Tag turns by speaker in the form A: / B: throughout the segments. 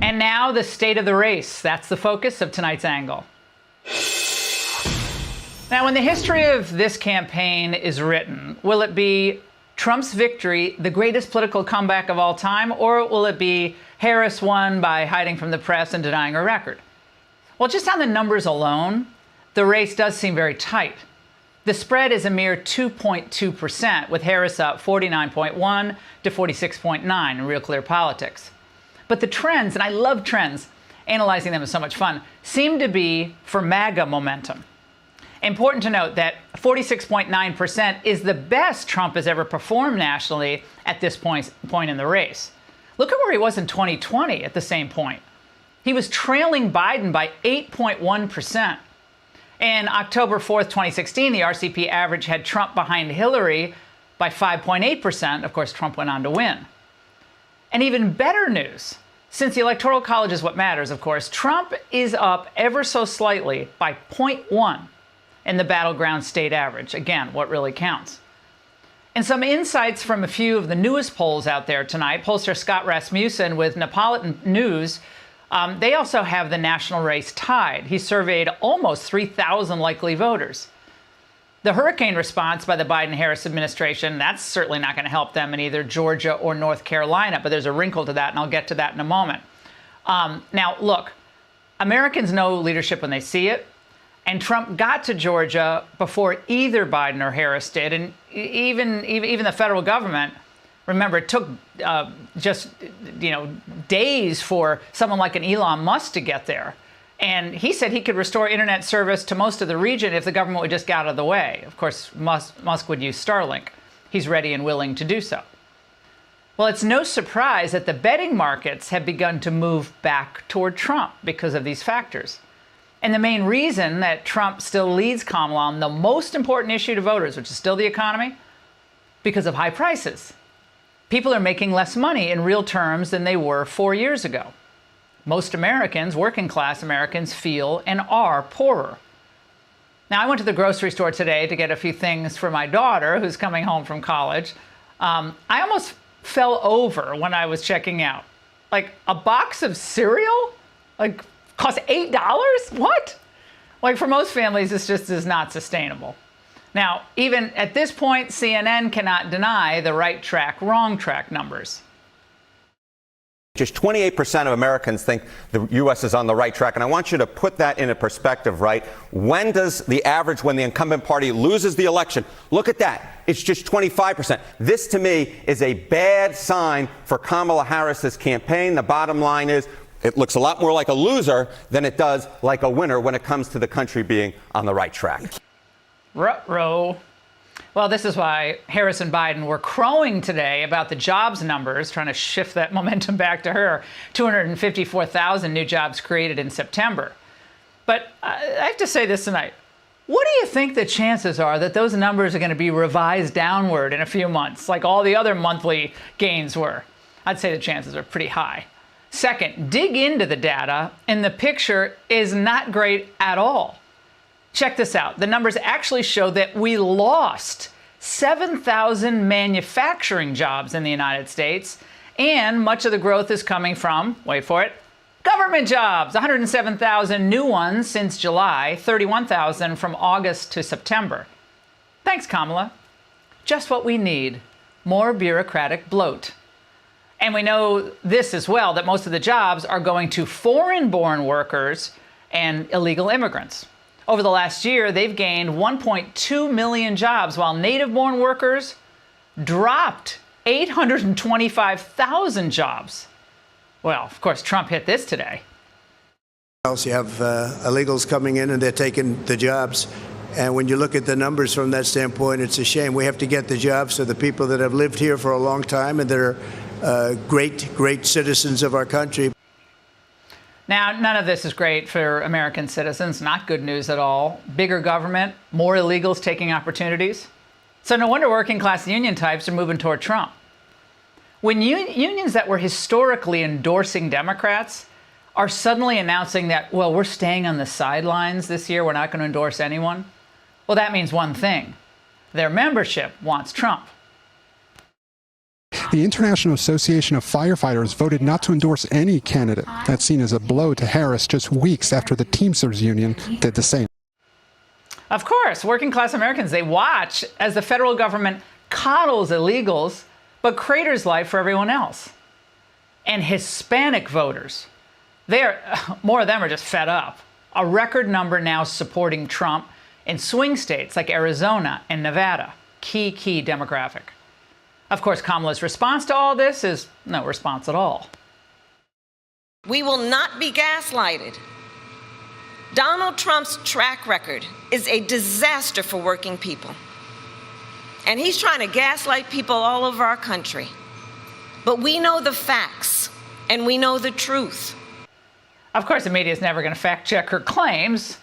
A: And now the state of the race. That's the focus of tonight's angle. Now, when the history of this campaign is written, will it be Trump's victory, the greatest political comeback of all time, or will it be Harris won by hiding from the press and denying her record? Well, just on the numbers alone, the race does seem very tight. The spread is a mere 2.2%, with Harris up 49.1 to 46.9 in Real Clear Politics. But the trends, and I love trends, analyzing them is so much fun, seem to be for MAGA momentum. Important to note that 46.9% is the best Trump has ever performed nationally at this point in the race. Look at where he was in 2020 at the same point. He was trailing Biden by 8.1%. In October 4th, 2016, the RCP average had Trump behind Hillary by 5.8%. Of course, Trump went on to win. And even better news, since the Electoral College is what matters, of course, Trump is up ever so slightly by 0.1 in the battleground state average. Again, what really counts. And some insights from a few of the newest polls out there tonight. Pollster Scott Rasmussen with Neapolitan News, they also have the national race tied. He surveyed almost 3,000 likely voters. The hurricane response by the Biden-Harris administration, that's certainly not going to help them in either Georgia or North Carolina, but there's a wrinkle to that, and I'll get to that in a moment. Now, look, Americans know leadership when they see it. And Trump got to Georgia before either Biden or Harris did. And even the federal government, remember, it took just days for someone like an Elon Musk to get there. And he said he could restore internet service to most of the region if the government would just get out of the way. Of course, Musk would use Starlink. He's ready and willing to do so. Well, it's no surprise that the betting markets have begun to move back toward Trump because of these factors. And the main reason that Trump still leads Kamala on the most important issue to voters, which is still the economy, because of high prices. People are making less money in real terms than they were 4 years ago. Most Americans, working class Americans, feel and are poorer. Now, I went to the grocery store today to get a few things for my daughter, who's coming home from college. I almost fell over when I was checking out. Like, a box of cereal? Cost $8? What? Like, for most families, this just is not sustainable. Now, even at this point, CNN cannot deny the right track, wrong track numbers.
B: Just 28% of Americans think the U.S. is on the right track. And I want you to put that into perspective, right? When does the average, when the incumbent party loses the election? Look at that. It's just 25%. This, to me, is a bad sign for Kamala Harris's campaign. The bottom line is, it looks a lot more like a loser than it does like a winner when it comes to the country being on the right track.
A: Ruh-roh. Well, this is why Harris and Biden were crowing today about the jobs numbers, trying to shift that momentum back to her. 254,000 new jobs created in September. But I have to say this tonight. What do you think the chances are that those numbers are going to be revised downward in a few months, like all the other monthly gains were? I'd say the chances are pretty high. Second, dig into the data, and the picture is not great at all. Check this out. The numbers actually show that we lost 7,000 manufacturing jobs in the United States, and much of the growth is coming from, wait for it, government jobs. 107,000 new ones since July, 31,000 from August to September. Thanks, Kamala. Just what we need, more bureaucratic bloat. And we know this as well, that most of the jobs are going to foreign-born workers and illegal immigrants. Over the last year, they've gained 1.2 million jobs, while native-born workers dropped 825,000 jobs. Well, of course, Trump hit this today.
C: You have illegals coming in and they're taking the jobs. And when you look at the numbers from that standpoint, it's a shame. We have to get the jobs to the people that have lived here for a long time and that are great citizens of our country.
A: Now, none of this is great for American citizens. Not good news at all. Bigger government, more illegals taking opportunities. So no wonder working class union types are moving toward Trump. When unions that were historically endorsing Democrats are suddenly announcing that, well, we're staying on the sidelines this year, we're not going to endorse anyone, well, that means one thing. Their membership wants Trump.
D: The International Association of Firefighters voted not to endorse any candidate. That's seen as a blow to Harris just weeks after the Teamsters Union did the same.
A: Of course, working class Americans, they watch as the federal government coddles illegals, but craters life for everyone else. And Hispanic voters, more of them are just fed up. A record number now supporting Trump in swing states like Arizona and Nevada, key demographic. Of course, Kamala's response to all this is no response at all.
E: We will not be gaslighted. Donald Trump's track record is a disaster for working people. And he's trying to gaslight people all over our country. But we know the facts, and we know the truth.
A: Of course, the media is never going to fact check her claims.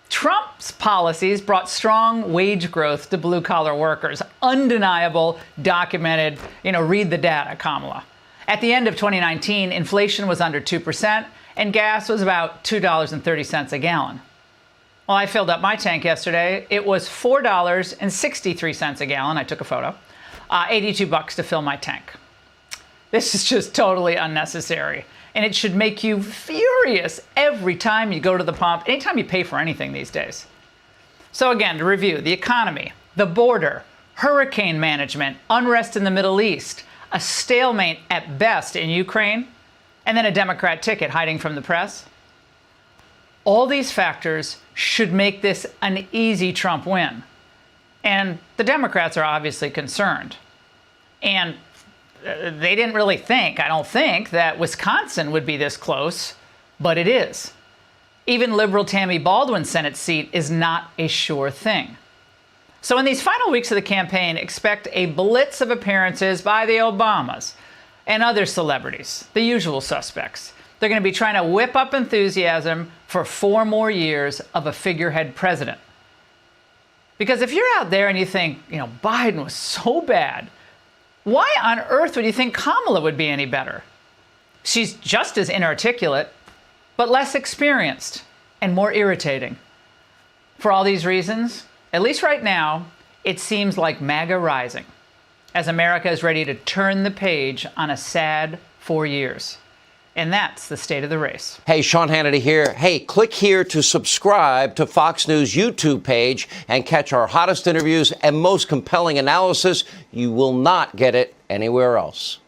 A: Trump's policies brought strong wage growth to blue-collar workers. Undeniable, documented, read the data, Kamala. At the end of 2019, inflation was under 2%, and gas was about $2.30 a gallon. Well, I filled up my tank yesterday. It was $4.63 a gallon. I took a photo. $82 to fill my tank. This is just totally unnecessary. And it should make you furious every time you go to the pump, anytime you pay for anything these days. So again, to review, the economy, the border, hurricane management, unrest in the Middle East, a stalemate at best in Ukraine, and then a Democrat ticket hiding from the press. All these factors should make this an easy Trump win. And the Democrats are obviously concerned. And they didn't really think, I don't think, that Wisconsin would be this close, but it is. Even liberal Tammy Baldwin's Senate seat is not a sure thing. So in these final weeks of the campaign, expect a blitz of appearances by the Obamas and other celebrities, the usual suspects. They're going to be trying to whip up enthusiasm for 4 more years of a figurehead president. Because if you're out there and you think, Biden was so bad, why on earth would you think Kamala would be any better? She's just as inarticulate, but less experienced and more irritating. For all these reasons, at least right now, it seems like MAGA rising, as America is ready to turn the page on a sad 4 years. And that's the state of the race.
F: Hey, Sean Hannity here. Hey, click here to subscribe to Fox News YouTube page and catch our hottest interviews and most compelling analysis. You will not get it anywhere else.